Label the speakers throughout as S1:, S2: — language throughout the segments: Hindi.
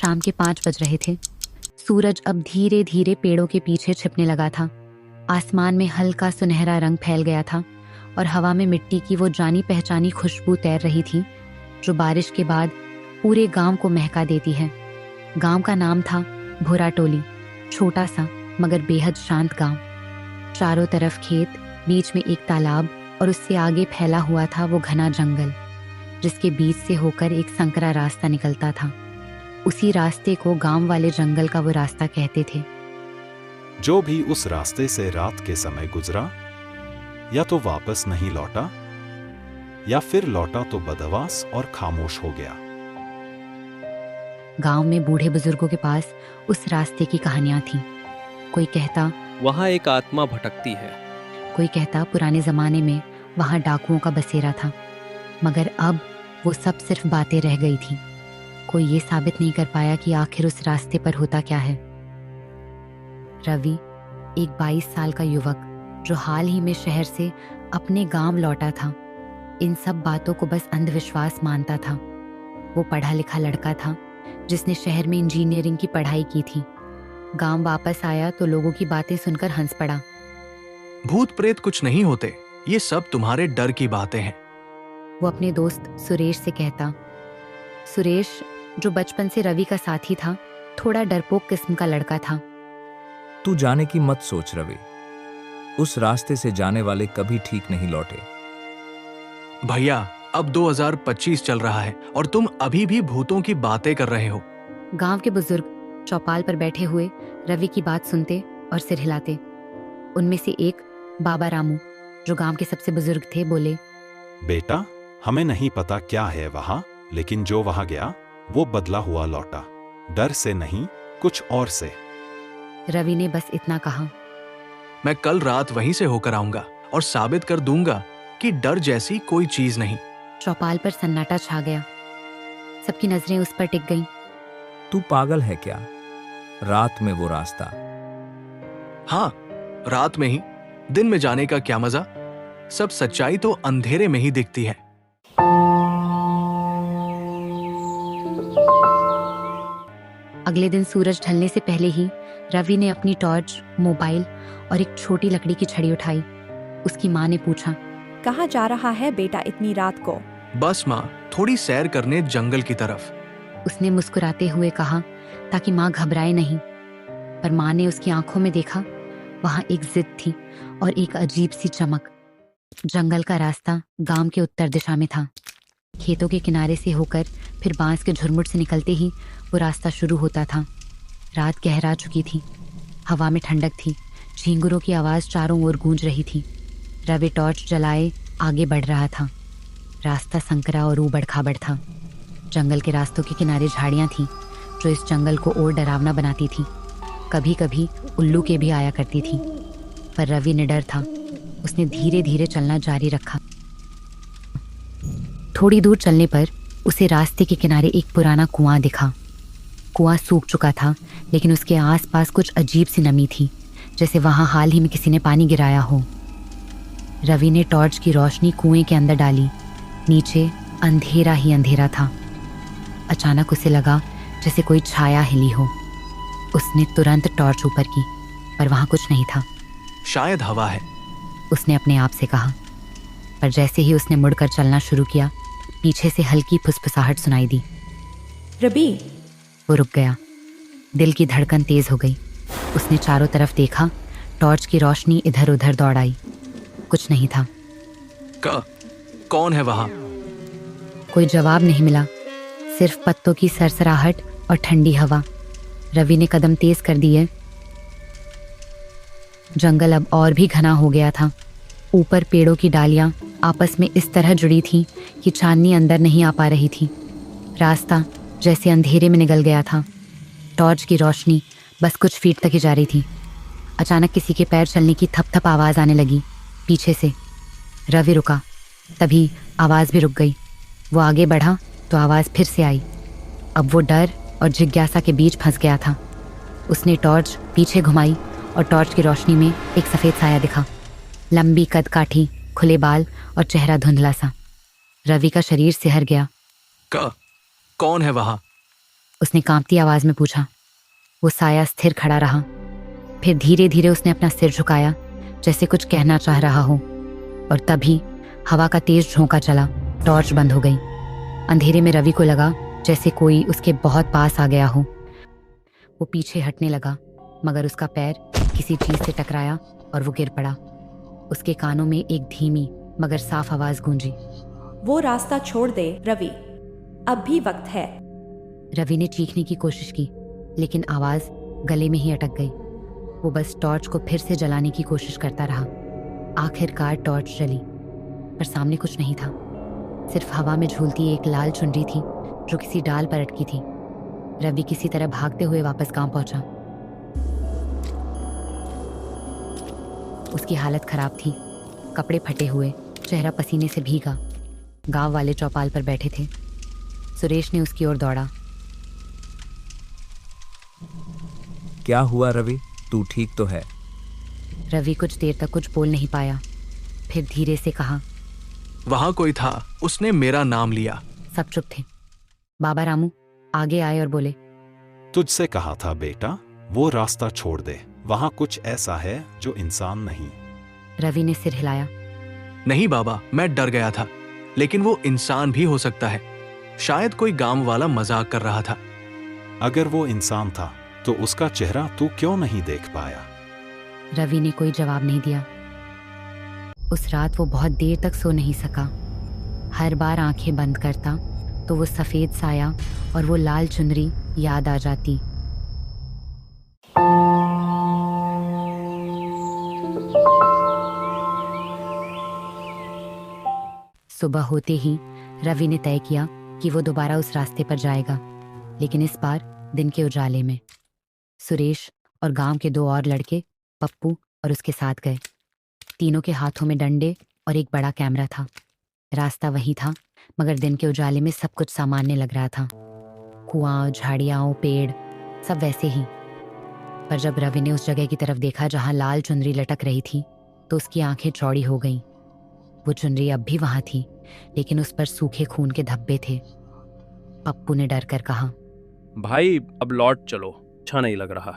S1: शाम के 5 बज रहे थे। सूरज अब धीरे धीरे पेड़ों के पीछे छिपने लगा था। आसमान में हल्का सुनहरा रंग फैल गया था और हवा में मिट्टी की वो जानी पहचानी खुशबू तैर रही थी जो बारिश के बाद पूरे गांव को महका देती है। गांव का नाम था भोराटोली। छोटा सा मगर बेहद शांत गांव। चारों तरफ खेत, बीच में एक तालाब और उससे आगे फैला हुआ था वो घना जंगल जिसके बीच से होकर एक संकरा रास्ता निकलता था। उसी रास्ते को गांव वाले जंगल का वो रास्ता कहते थे।
S2: जो भी उस रास्ते से रात के समय गुजरा या तो वापस नहीं लौटा या फिर लौटा तो बदहवास और खामोश हो गया।
S1: गांव में बूढ़े बुजुर्गों के पास उस रास्ते की कहानियां थीं। कोई कहता
S3: वहाँ एक आत्मा भटकती है।
S1: कोई कहता पुराने जमाने में वहां डाकुओं का बसेरा था। मगर अब वो सब सिर्फ बातें रह गई थी। कोई ये साबित नहीं कर पाया कि आखिर उस रास्ते पर होता क्या है। रवि, एक 22 साल का युवक जो हाल ही में शहर से अपने गांव लौटा था, इन सब बातों को बस अंधविश्वास मानता था। वो पढ़ा लिखा लड़का था जिसने शहर में इंजीनियरिंग की पढ़ाई की थी। गांव वापस आया तो लोगों की बातें सुनकर हंस पड़ा।
S4: भूत प्रेत कुछ नहीं होते, ये सब तुम्हारे डर की बातें हैं।
S1: वो अपने दोस्त सुरेश से कहता। सुरेश, जो बचपन से रवि का साथी था, थोड़ा डरपोक किस्म का लड़का था।
S5: तू जाने की मत सोच रवि, उस रास्ते से जाने वाले कभी ठीक नहीं लौटे।
S4: भैया, अब 2025 चल रहा है और तुम अभी भी भूतों की बातें कर रहे हो।
S1: गांव के बुजुर्ग चौपाल पर बैठे हुए रवि की बात सुनते और सिर हिलाते। उनमें से एक, बाबा रामू, जो गांव के सबसे बुजुर्ग थे, बोले,
S2: बेटा, हमें नहीं पता क्या है वहां, लेकिन जो वहां गया वो बदला हुआ लौटा। डर से नहीं, कुछ और से।
S1: रवि ने बस इतना कहा।
S4: मैं कल रात वहीं से होकर आऊंगा और साबित कर दूंगा कि डर जैसी कोई चीज नहीं।
S1: चौपाल पर सन्नाटा छा गया। सबकी नजरें उस पर टिक गईं।
S5: तू पागल है क्या? रात में वो रास्ता?
S4: हाँ, रात में ही। दिन में जाने का क्या मजा? सब सच्चाई तो अंधेरे में ही दिखती है।
S1: अगले दिन सूरज ढलने से पहले ही रवि ने अपनी टॉर्च, मोबाइल और एक छोटी लकड़ी की छड़ी उठाई। उसकी माँ ने पूछा,
S6: कहाँ जा रहा है बेटा इतनी रात को?
S4: बस माँ, थोड़ी सैर करने जंगल की तरफ।
S1: उसने मुस्कुराते हुए कहा ताकि माँ घबराए नहीं। पर माँ ने उसकी आंखों में देखा, वहां एक जिद थी और एक अजीब सी चमक। जंगल का रास्ता गांव के उत्तर दिशा में था। खेतों के किनारे से होकर फिर बांस के झुरमुट से निकलते ही वो रास्ता शुरू होता था। रात गहरा चुकी थी। हवा में ठंडक थी। झींगुरों की आवाज़ चारों ओर गूंज रही थी। रवि टॉर्च जलाए आगे बढ़ रहा था। रास्ता संकरा और ऊबड़ खाबड़ था। जंगल के रास्तों के किनारे झाड़ियाँ थीं जो इस जंगल को और डरावना बनाती थी। कभी कभी उल्लू के भी आया करती थी। पर रवि निडर था। उसने धीरे धीरे चलना जारी रखा। थोड़ी दूर चलने पर उसे रास्ते के किनारे एक पुराना कुआं दिखा। कुआं सूख चुका था, लेकिन उसके आसपास कुछ अजीब सी नमी थी, जैसे वहां हाल ही में किसी ने पानी गिराया हो। रवि ने टॉर्च की रोशनी कुएं के अंदर डाली। नीचे अंधेरा ही अंधेरा था। अचानक उसे लगा जैसे कोई छाया हिली हो। उसने तुरंत टॉर्च ऊपर की, पर वहां कुछ नहीं था।
S4: शायद हवा है,
S1: उसने अपने आप से कहा। पर जैसे ही उसने मुड़कर चलना शुरू किया, पीछे से हल्की फुसफुसाहट सुनाई दी।
S6: रवि!
S1: वो रुक गया। दिल की धड़कन तेज हो गई। उसने चारों तरफ देखा। टॉर्च की रोशनी इधर उधर दौड़ आई। कुछ नहीं था।
S4: कौन है वहां?
S1: कोई जवाब नहीं मिला, सिर्फ पत्तों की सरसराहट और ठंडी हवा। रवि ने कदम तेज कर दिए। जंगल अब और भी घना हो गया था। ऊपर पेड़ों की डालियां आपस में इस तरह जुड़ी थीं कि चांदनी अंदर नहीं आ पा रही थी। रास्ता जैसे अंधेरे में निगल गया था। टॉर्च की रोशनी बस कुछ फीट तक ही जा रही थी। अचानक किसी के पैर चलने की थप थप आवाज़ आने लगी पीछे से। रवि रुका, तभी आवाज़ भी रुक गई। वो आगे बढ़ा तो आवाज़ फिर से आई। अब वो डर और जिज्ञासा के बीच फंस गया था। उसने टॉर्च पीछे घुमाई और टॉर्च की रोशनी में एक सफ़ेद साया दिखा। लंबी कद काठी, खुले बाल और चेहरा धुंधला सा। रवि का शरीर सिहर गया।
S4: कौन है वहां?
S1: उसने कांपती आवाज में पूछा। वो साया स्थिर खड़ा रहा। फिर धीरे धीरे उसने अपना सिर झुकाया, जैसे कुछ कहना चाह रहा हो। और तभी हवा का तेज झोंका चला। टॉर्च बंद हो गई। अंधेरे में रवि को लगा जैसे कोई उसके बहुत पास आ गया हो। वो पीछे हटने लगा, मगर उसका पैर किसी चीज से टकराया और वो गिर पड़ा। उसके कानों में एक धीमी मगर साफ आवाज गूंजी।
S6: वो रास्ता छोड़ दे रवि, अब भी वक्त है।
S1: रवि ने चीखने की कोशिश की, लेकिन आवाज गले में ही अटक गई। वो बस टॉर्च को फिर से जलाने की कोशिश करता रहा। आखिरकार टॉर्च जली, पर सामने कुछ नहीं था। सिर्फ हवा में झूलती एक लाल चुनरी थी जो किसी डाल पर अटकी थी। रवि किसी तरह भागते हुए वापस गांव पहुंचा। उसकी हालत खराब थी, कपड़े फटे हुए, चेहरा पसीने से भीगा। गांव वाले चौपाल पर बैठे थे। सुरेश ने उसकी ओर दौड़ा।
S5: क्या हुआ रवि, तू ठीक तो है?
S1: रवि कुछ देर तक कुछ बोल नहीं पाया, फिर धीरे से कहा।
S4: वहां कोई था, उसने मेरा नाम लिया।
S1: सब चुप थे। बाबा रामू आगे आए और बोले,
S2: तुझसे कहा था बेटा, वो रास्ता छोड़ दे। वहां कुछ ऐसा है जो इंसान नहीं।
S1: रवि ने सिर हिलाया।
S4: नहीं बाबा, मैं डर गया था, लेकिन वो इंसान भी हो सकता है। शायद कोई गांव वाला मजाक कर रहा था।
S2: अगर वो इंसान था तो उसका चेहरा तू क्यों नहीं देख पाया?
S1: रवि ने कोई जवाब नहीं दिया। उस रात वो बहुत देर तक सो नहीं सका। हर बार आंखें बंद करता तो वो सफेद साया और वो लाल चुनरी याद आ जाती। सुबह होते ही रवि ने तय किया कि वो दोबारा उस रास्ते पर जाएगा, लेकिन इस बार दिन के उजाले में। सुरेश और गांव के 2 और लड़के पप्पू और उसके साथ गए। तीनों के हाथों में डंडे और एक बड़ा कैमरा था। रास्ता वही था, मगर दिन के उजाले में सब कुछ सामान्य लग रहा था। कुआं, झाड़ियाँ, पेड़, सब वैसे ही। पर जब रवि ने उस जगह की तरफ देखा जहां लाल चुनरी लटक रही थी, तो उसकी आंखें चौड़ी हो गईं। वो चुनरी अब भी वहां थी, लेकिन उस पर सूखे खून के धब्बे थे। पप्पू ने डर कर कहा,
S3: भाई अब लौट चलो, अच्छा नहीं लग रहा।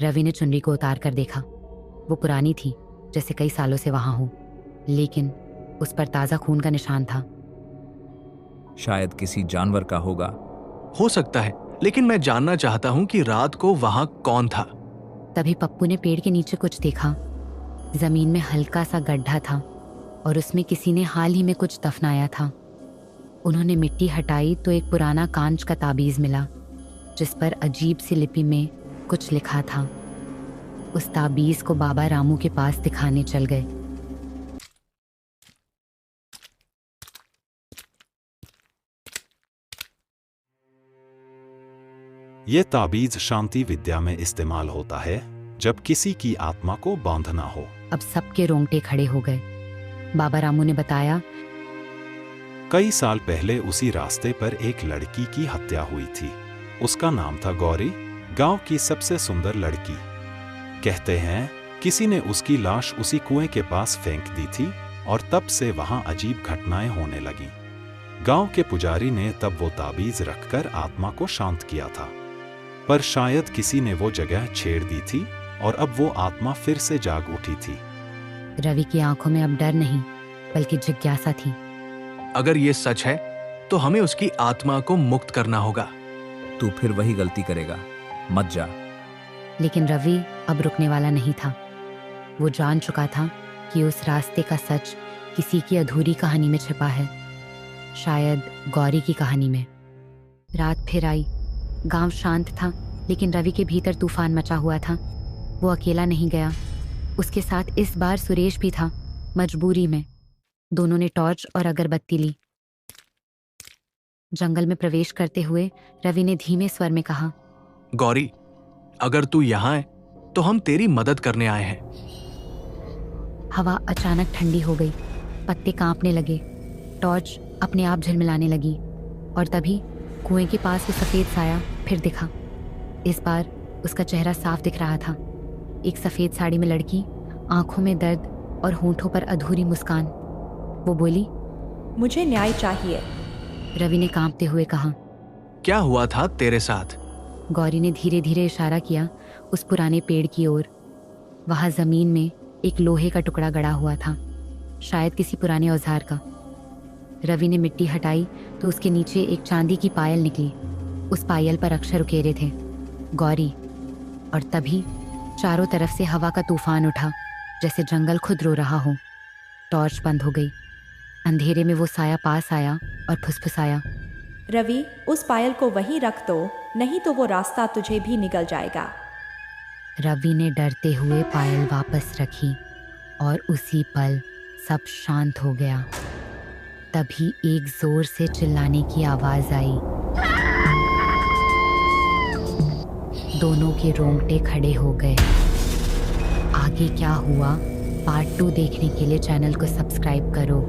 S1: रवि ने चुनरी को उतार कर देखा। वो पुरानी थी, जैसे कई सालों से वहां हो, लेकिन उस पर ताजा खून का निशान था।
S5: शायद किसी जानवर का होगा।
S4: हो सकता है, लेकिन मैं जानना चाहता हूँ कि रात को वहां कौन था।
S1: तभी पप्पू ने पेड़ के नीचे कुछ देखा। जमीन में हल्का सा गड्ढा था और उसमें किसी ने हाल ही में कुछ दफनाया था। उन्होंने मिट्टी हटाई तो एक पुराना कांच का ताबीज मिला, जिस पर अजीब सी लिपि में कुछ लिखा था। उस ताबीज को बाबा रामू के पास दिखाने चल गए।
S2: ये ताबीज शांति विद्या में इस्तेमाल होता है जब किसी की आत्मा को बांधना हो।
S1: अब सबके रोंगटे खड़े हो गए। बाबा रामू ने बताया,
S2: कई साल पहले उसी रास्ते पर एक लड़की की हत्या हुई थी। उसका नाम था गौरी, गांव की सबसे सुंदर लड़की। कहते हैं किसी ने उसकी लाश उसी कुएं के पास फेंक दी थी और तब से वहां अजीब घटनाएं होने लगीं। गांव के पुजारी ने तब वो ताबीज रखकर आत्मा को शांत किया था, पर शायद किसी ने वो जगह छेड़ दी थी और अब वो आत्मा फिर से जाग उठी थी।
S1: रवि की आंखों में अब डर नहीं, बल्कि जिज्ञासा थी।
S4: अगर ये सच है तो हमें उसकी आत्मा को मुक्त करना होगा।
S5: तू फिर वही गलती करेगा, मत जा।
S1: लेकिन रवि अब रुकने वाला नहीं था। वो जान चुका था कि उस रास्ते का सच किसी की अधूरी कहानी में छिपा है, शायद गौरी की कहानी में। रात फिर आई। गांव शांत था, लेकिन रवि के भीतर तूफान मचा हुआ था। वो अकेला नहीं गया, उसके साथ इस बार सुरेश भी था, मजबूरी में। दोनों ने टॉर्च और अगरबत्ती ली। जंगल में प्रवेश करते हुए रवि ने धीमे स्वर में कहा,
S4: गौरी, अगर तू यहाँ है तो हम तेरी मदद करने आए हैं।
S1: हवा अचानक ठंडी हो गई, पत्ते कांपने लगे, टॉर्च अपने आप झिलमिलाने लगी, और तभी कुएं के पास वो सफेद साया फिर दिखा। इस बार उसका चेहरा साफ दिख रहा था। एक सफेद साड़ी में लड़की, आंखों में दर्द और होंठों पर अधूरी मुस्कान। वो बोली,
S6: मुझे न्याय चाहिए।
S1: रवि ने कांपते हुए कहा,
S4: क्या हुआ था तेरे साथ?
S1: गौरी ने धीरे धीरे इशारा किया उस पुराने पेड़ की ओर। वहां जमीन में एक लोहे का टुकड़ा गड़ा हुआ था, शायद किसी पुराने औजार का। रवि ने मिट्टी हटाई तो उसके नीचे एक चांदी की पायल निकली। उस पायल पर अक्षर उकेरे थे, गौरी। और तभी चारों तरफ से हवा का तूफान उठा, जैसे जंगल खुद रो रहा हो। टॉर्च बंद हो गई। अंधेरे में वो साया पास आया और फुसफुसाया,
S6: रवि, उस पायल को वहीं रख दो, नहीं तो वो रास्ता तुझे भी निकल जाएगा।
S1: रवि ने डरते हुए पायल वापस रखी और उसी पल सब शांत हो गया। तभी एक जोर से चिल्लाने की आवाज आई। दोनों के रोंगटे खड़े हो गए। आगे क्या हुआ, पार्ट 2 देखने के लिए चैनल को सब्सक्राइब करो।